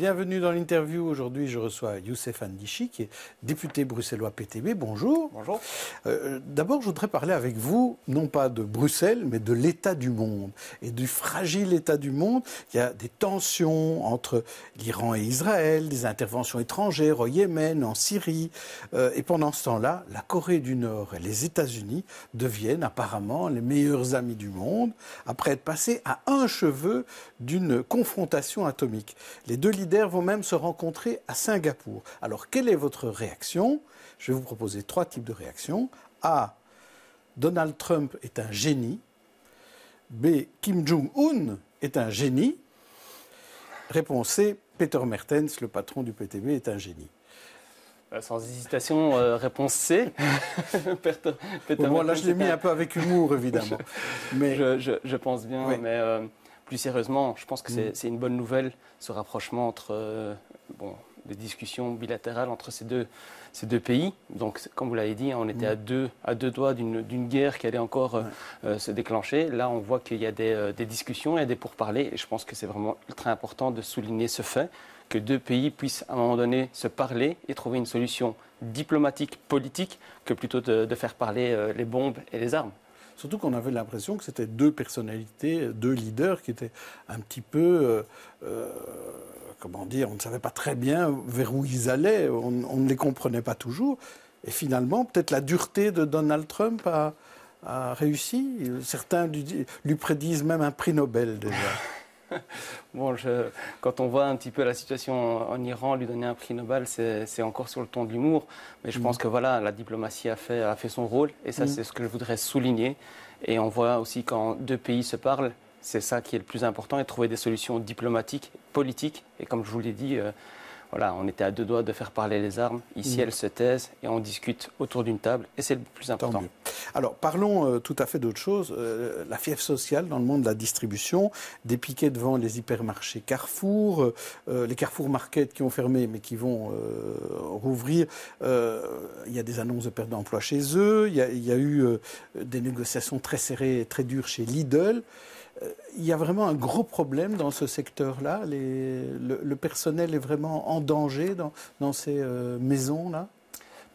bienvenue dans l'interview. Aujourd'hui, je reçois Youssef Ndichy, qui est député bruxellois PTB. Bonjour. Bonjour. D'abord, je voudrais parler avec vous, non pas de Bruxelles, mais de l'état du monde et du fragile état du monde. Il y a des tensions entre l'Iran et Israël, des interventions étrangères au Yémen, en Syrie. Et pendant ce temps-là, la Corée du Nord et les États-Unis deviennent apparemment les meilleurs amis du monde, après être passés à un cheveu d'une confrontation atomique. Les deux leaders vont même se rencontrer à Singapour. Alors, quelle est votre réaction? Je vais vous proposer 3 types de réactions. A. Donald Trump est un génie. B. Kim Jong-un est un génie. Réponse C. Peter Mertens, le patron du PTB, est un génie. Sans hésitation, réponse C. Bon, là, je l'ai mis un peu avec humour, évidemment. Mais je pense bien, oui. mais plus sérieusement, je pense que c'est une bonne nouvelle, ce rapprochement entre des discussions bilatérales entre ces deux pays. Donc, comme vous l'avez dit, on était à deux doigts d'une guerre qui allait encore se déclencher. Là, on voit qu'il y a des discussions, il y a des pourparlers, et je pense que c'est vraiment ultra important de souligner ce fait, que deux pays puissent à un moment donné se parler et trouver une solution diplomatique, politique, que plutôt de faire parler les bombes et les armes. Surtout qu'on avait l'impression que c'était deux personnalités, deux leaders qui étaient un petit peu, comment dire, on ne savait pas très bien vers où ils allaient, on ne les comprenait pas toujours. Et finalement, peut-être la dureté de Donald Trump a réussi. Certains lui prédisent même un prix Nobel déjà. Bon, quand on voit un petit peu la situation en Iran, lui donner un prix Nobel, c'est encore sur le ton de l'humour. Mais je pense que voilà, la diplomatie a fait son rôle. Et ça, c'est ce que je voudrais souligner. Et on voit aussi quand deux pays se parlent, c'est ça qui est le plus important, et trouver des solutions diplomatiques, politiques. Et comme je vous l'ai dit, voilà, on était à deux doigts de faire parler les armes. Ici, elles se taisent et on discute autour d'une table. Et c'est le plus important. Tant mieux. Alors, parlons tout à fait d'autre chose. La fièvre sociale dans le monde de la distribution, des piquets devant les hypermarchés Carrefour, les Carrefour Market qui ont fermé mais qui vont rouvrir. Il y a des annonces de perte d'emploi chez eux. Il y a eu des négociations très serrées et très dures chez Lidl. Il y a vraiment un gros problème dans ce secteur-là. Le personnel est vraiment en danger dans ces maisons-là.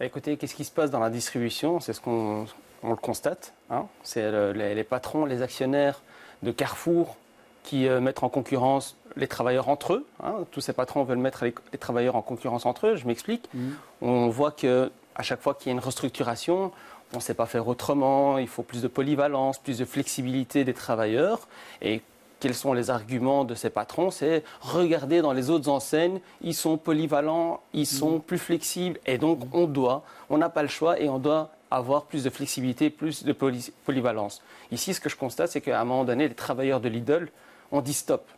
Écoutez, qu'est-ce qui se passe dans la distribution? C'est ce qu'on le constate. C'est les patrons, les actionnaires de Carrefour qui mettent en concurrence les travailleurs entre eux. Tous ces patrons veulent mettre les travailleurs en concurrence entre eux. Je m'explique. On voit qu'à chaque fois qu'il y a une restructuration, on ne sait pas faire autrement, il faut plus de polyvalence, plus de flexibilité des travailleurs. Et quels sont les arguments de ces patrons? C'est regarder dans les autres enseignes, ils sont polyvalents, ils sont plus flexibles. Et donc on n'a pas le choix et on doit avoir plus de flexibilité, plus de polyvalence. Ici, ce que je constate, c'est qu'à un moment donné, les travailleurs de Lidl ont dit stop.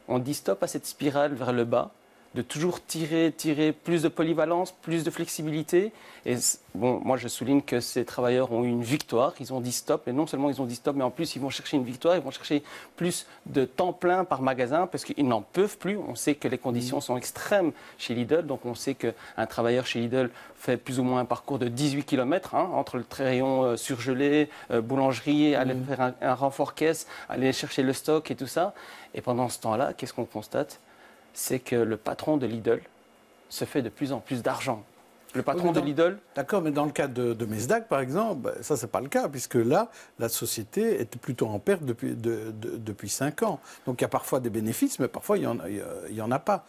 On dit stop à cette spirale vers le bas, de toujours tirer plus de polyvalence, plus de flexibilité. Et bon, moi, je souligne que ces travailleurs ont eu une victoire. Ils ont dit stop. Et non seulement ils ont dit stop, mais en plus, ils vont chercher une victoire. Ils vont chercher plus de temps plein par magasin parce qu'ils n'en peuvent plus. On sait que les conditions sont extrêmes chez Lidl. Donc, on sait qu'un travailleur chez Lidl fait plus ou moins un parcours de 18 km entre le rayon surgelé, boulangerie, aller faire un renfort caisse, aller chercher le stock et tout ça. Et pendant ce temps-là, qu'est-ce qu'on constate? C'est que le patron de Lidl se fait de plus en plus d'argent. Le patron de Lidl... D'accord, mais dans le cas de Mesdag, par exemple, ça, c'est pas le cas, puisque là, la société était plutôt en perte depuis 5 ans. Donc, il y a parfois des bénéfices, mais parfois, il y en a pas.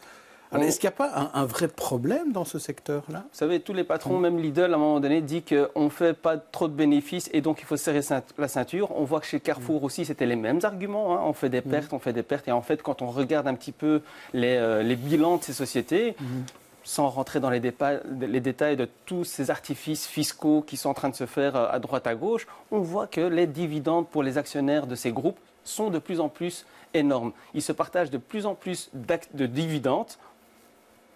Alors, est-ce qu'il n'y a pas un vrai problème dans ce secteur-là? Vous savez, tous les patrons, même Lidl, à un moment donné, dit qu'on ne fait pas trop de bénéfices et donc il faut serrer la ceinture. On voit que chez Carrefour aussi, c'était les mêmes arguments. On fait des pertes, on fait des pertes. Et en fait, quand on regarde un petit peu les bilans de ces sociétés, sans rentrer dans les détails de tous ces artifices fiscaux qui sont en train de se faire à droite à gauche, on voit que les dividendes pour les actionnaires de ces groupes sont de plus en plus énormes. Ils se partagent de plus en plus de dividendes,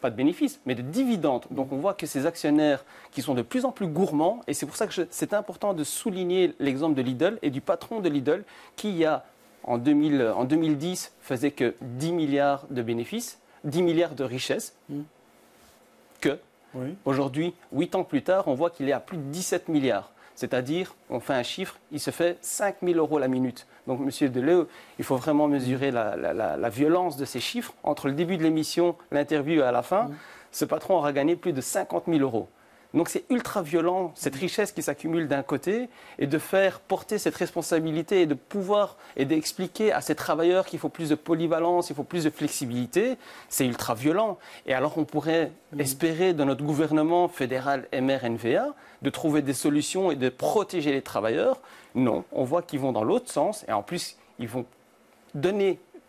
pas de bénéfices, mais de dividendes. Donc on voit que ces actionnaires qui sont de plus en plus gourmands, et c'est pour ça que c'est important de souligner l'exemple de Lidl et du patron de Lidl qui en 2010 faisait que 10 milliards de bénéfices, 10 milliards de richesses, aujourd'hui, 8 ans plus tard, on voit qu'il est à plus de 17 milliards. C'est-à-dire, on fait un chiffre, il se fait 5 000 € la minute. Donc, Monsieur Deleu, il faut vraiment mesurer la violence de ces chiffres. Entre le début de l'émission, l'interview et à la fin, ce patron aura gagné plus de 50 000 €. Donc c'est ultra violent, cette richesse qui s'accumule d'un côté, et de faire porter cette responsabilité et de pouvoir et d'expliquer à ces travailleurs qu'il faut plus de polyvalence, il faut plus de flexibilité, c'est ultra violent. Et alors on pourrait espérer de notre gouvernement fédéral MRNVA de trouver des solutions et de protéger les travailleurs. Non, on voit qu'ils vont dans l'autre sens, et en plus ils vont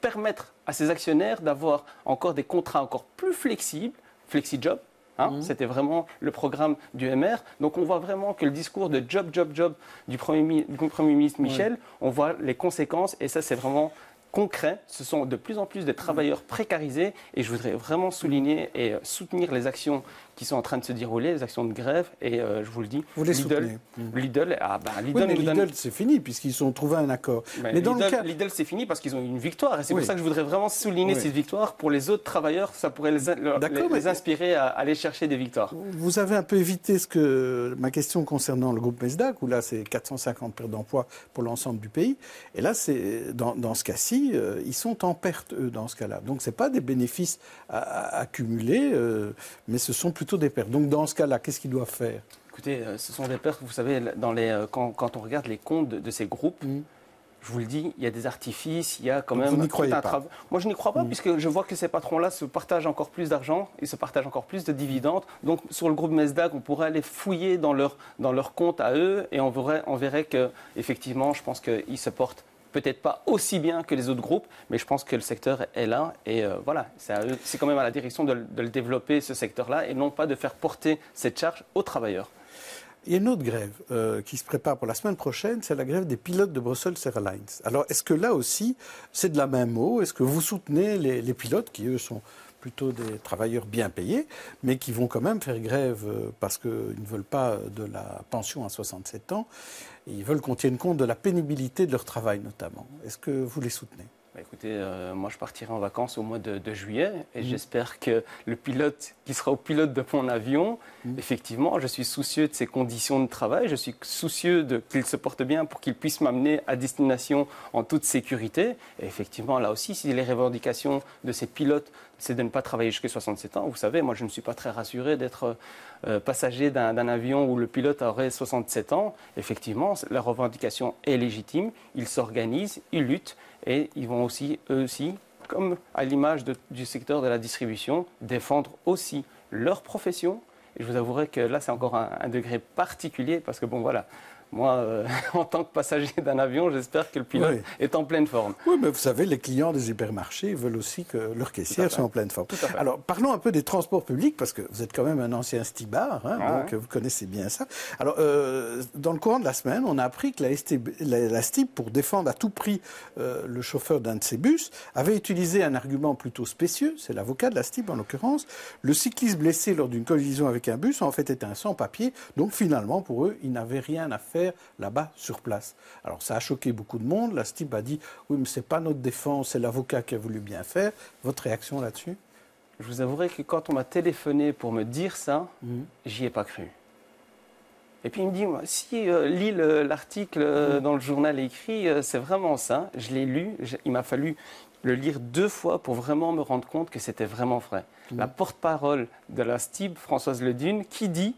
permettre à ces actionnaires d'avoir encore des contrats encore plus flexibles, flexi-job. C'était vraiment le programme du MR. Donc on voit vraiment que le discours de job, job, job du Premier ministre Michel, on voit les conséquences et ça c'est vraiment concret. Ce sont de plus en plus de travailleurs précarisés et je voudrais vraiment souligner et soutenir les actions qui sont en train de se dérouler, les actions de grève et je vous le dis, vous les soutenez. Lidl, Lidl c'est fini puisqu'ils ont trouvé un accord. Mais dans Lidl c'est fini parce qu'ils ont eu une victoire et c'est pour ça que je voudrais vraiment souligner cette victoire. Pour les autres travailleurs, ça pourrait les inspirer à aller chercher des victoires. Vous avez un peu évité ma question concernant le groupe Mesdac où là c'est 450 pertes d'emplois pour l'ensemble du pays et là c'est dans ce cas-ci ils sont en perte eux dans ce cas-là. Donc c'est pas des bénéfices à accumuler mais ce sont plutôt des pertes. Donc dans ce cas-là, qu'est-ce qu'ils doivent faire? Écoutez, ce sont des pertes, vous savez, quand on regarde les comptes de ces groupes, je vous le dis, il y a des artifices, il y a quand même un travail. Moi, je n'y crois pas, puisque je vois que ces patrons-là se partagent encore plus d'argent, ils se partagent encore plus de dividendes. Donc, sur le groupe Mesdac, on pourrait aller fouiller dans leur compte à eux et on verrait qu'effectivement, je pense qu'ils se portent peut-être pas aussi bien que les autres groupes, mais je pense que le secteur est là et voilà, c'est quand même à la direction de le développer, ce secteur-là, et non pas de faire porter cette charge aux travailleurs. Il y a une autre grève qui se prépare pour la semaine prochaine, c'est la grève des pilotes de Brussels Airlines. Alors, est-ce que là aussi, c'est de la même eau? Est-ce que vous soutenez les pilotes qui, eux, sont plutôt des travailleurs bien payés, mais qui vont quand même faire grève parce qu'ils ne veulent pas de la pension à 67 ans. Et ils veulent qu'on tienne compte de la pénibilité de leur travail, notamment. Est-ce que vous les soutenez? Écoutez, moi je partirai en vacances au mois de juillet et j'espère que le pilote qui sera au pilote de mon avion, effectivement, je suis soucieux de ses conditions de travail, je suis soucieux qu'il se porte bien pour qu'il puisse m'amener à destination en toute sécurité. Et effectivement, là aussi, si les revendications de ces pilotes, c'est de ne pas travailler jusqu'à 67 ans, vous savez, moi je ne suis pas très rassuré d'être passager d'un avion où le pilote aurait 67 ans. Effectivement, la revendication est légitime, ils s'organisent, ils luttent. Et ils vont aussi, eux aussi, comme à l'image du secteur de la distribution, défendre aussi leur profession. Et je vous avouerai que là, c'est encore un degré particulier parce que, bon, voilà, moi, en tant que passager d'un avion, j'espère que le pilote est en pleine forme. Oui, mais vous savez, les clients des hypermarchés veulent aussi que leurs caissières soient en pleine forme. Alors, parlons un peu des transports publics, parce que vous êtes quand même un ancien stibard, donc vous connaissez bien ça. Alors, dans le courant de la semaine, on a appris que la STIB, pour défendre à tout prix le chauffeur d'un de ses bus, avait utilisé un argument plutôt spécieux, c'est l'avocat de la STIB en l'occurrence. Le cycliste blessé lors d'une collision avec un bus, en fait, était un sans-papier, donc finalement, pour eux, il n'avait rien à faire là-bas sur place. Alors ça a choqué beaucoup de monde. La STIB a dit oui, mais c'est pas notre défense, c'est l'avocat qui a voulu bien faire. Votre réaction là-dessus? Je vous avouerai que quand on m'a téléphoné pour me dire ça, j'y ai pas cru. Et puis il me dit si lis l'article dans le journal écrit, c'est vraiment ça. Je l'ai lu. Il m'a fallu le lire 2 fois pour vraiment me rendre compte que c'était vraiment vrai. La porte-parole de la STIB, Françoise Ledune, qui dit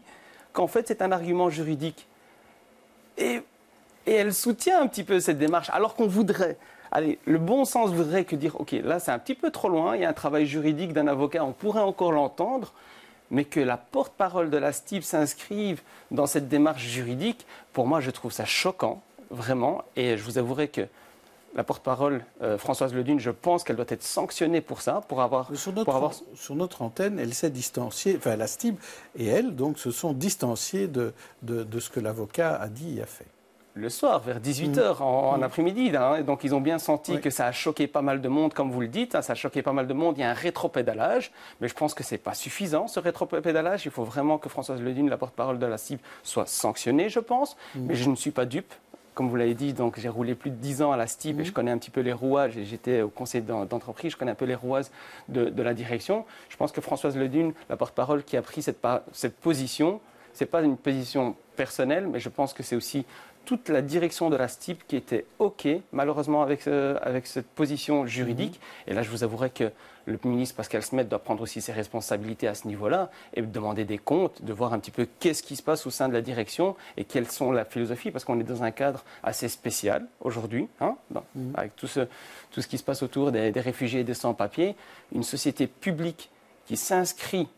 qu'en fait c'est un argument juridique. Et elle soutient un petit peu cette démarche, alors qu'on voudrait, le bon sens voudrait que dire, ok, là c'est un petit peu trop loin, il y a un travail juridique d'un avocat, on pourrait encore l'entendre, mais que la porte-parole de la STIB s'inscrive dans cette démarche juridique, pour moi je trouve ça choquant, vraiment, et je vous avouerai que la porte-parole, Françoise Ledune, je pense qu'elle doit être sanctionnée pour ça, Sur notre antenne, elle s'est distanciée, enfin la STIB et elle, donc, se sont distanciés de ce que l'avocat a dit et a fait. Le soir, vers 18h, en après-midi. Donc, ils ont bien senti que ça a choqué pas mal de monde, comme vous le dites. Ça a choqué pas mal de monde. Il y a un rétropédalage. Mais je pense que ce n'est pas suffisant, ce rétropédalage. Il faut vraiment que Françoise Ledune, la porte-parole de la STIB, soit sanctionnée, je pense. Mais je ne suis pas dupe. Comme vous l'avez dit, donc j'ai roulé plus de 10 ans à la STIB et je connais un petit peu les rouages. J'étais au conseil d'entreprise, je connais un peu les rouages de la direction. Je pense que Françoise Ledune, la porte-parole qui a pris cette position, Ce n'est pas une position personnelle, mais je pense que c'est aussi toute la direction de la STIB qui était OK, malheureusement, avec cette position juridique. Et là, je vous avouerai que le ministre Pascal Smet doit prendre aussi ses responsabilités à ce niveau-là et demander des comptes, de voir un petit peu qu'est-ce qui se passe au sein de la direction et quelles sont la philosophie, parce qu'on est dans un cadre assez spécial aujourd'hui, avec tout ce qui se passe autour des réfugiés et des sans-papiers. Une société publique qui s'inscrit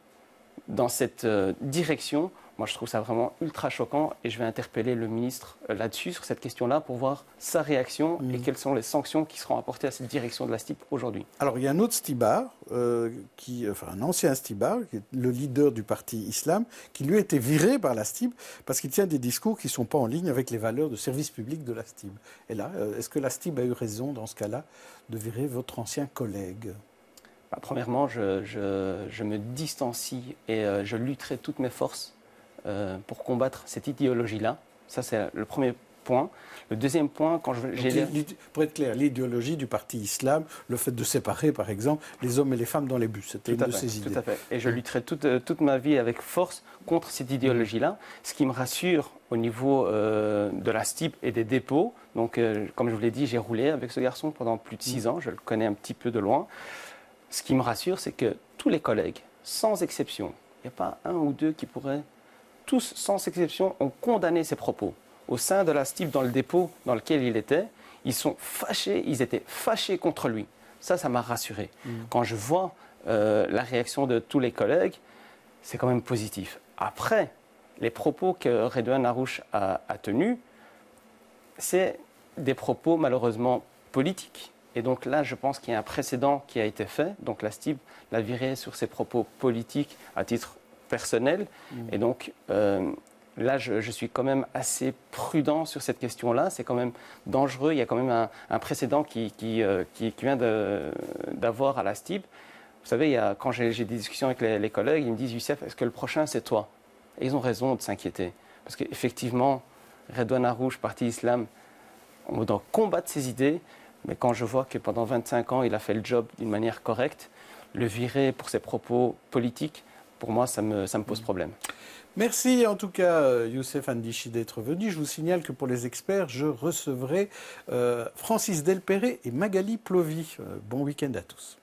dans cette direction, moi je trouve ça vraiment ultra choquant et je vais interpeller le ministre là-dessus, sur cette question-là, pour voir sa réaction et quelles sont les sanctions qui seront apportées à cette direction de la STIB aujourd'hui. Alors il y a un autre stibard, un ancien stibard, qui est le leader du parti Islam, qui lui a été viré par la STIB parce qu'il tient des discours qui ne sont pas en ligne avec les valeurs de service public de la STIB. Et là, est-ce que la STIB a eu raison dans ce cas-là de virer votre ancien collègue ? Premièrement, je me distancie et je lutterai toutes mes forces pour combattre cette idéologie-là. Ça, c'est le premier point. Le deuxième point, pour être clair, l'idéologie du parti Islam, le fait de séparer, par exemple, les hommes et les femmes dans les bus, c'était une de ces idées. Tout à fait. Et je lutterai toute ma vie avec force contre cette idéologie-là. Ce qui me rassure au niveau de la STIB et des dépôts, donc comme je vous l'ai dit, j'ai roulé avec ce garçon pendant plus de 6 ans, je le connais un petit peu de loin. Ce qui me rassure, c'est que tous les collègues, sans exception, il n'y a pas un ou deux qui pourraient, tous sans exception, ont condamné ces propos. Au sein de la STIB, dans le dépôt dans lequel il était, ils étaient fâchés contre lui. Ça m'a rassuré. Quand je vois la réaction de tous les collègues, c'est quand même positif. Après, les propos que Redouane Harouche a tenus, c'est des propos malheureusement politiques. Et donc là, je pense qu'il y a un précédent qui a été fait. Donc la STIB l'a viré sur ses propos politiques à titre personnel. Et donc là, je suis quand même assez prudent sur cette question-là. C'est quand même dangereux. Il y a quand même un précédent qui vient d'avoir à la STIB. Vous savez, quand j'ai des discussions avec les collègues, ils me disent « Youssef, est-ce que le prochain, c'est toi ?» Et ils ont raison de s'inquiéter. Parce qu'effectivement, Redouane Harouche, Parti Islam, on doit combattre ses idées. Mais quand je vois que pendant 25 ans, il a fait le job d'une manière correcte, le virer pour ses propos politiques, pour moi, ça me pose problème. Merci en tout cas, Youssef N'Dichy, d'être venu. Je vous signale que pour les experts, je recevrai Francis Delperrey et Magali Plovy. Bon week-end à tous.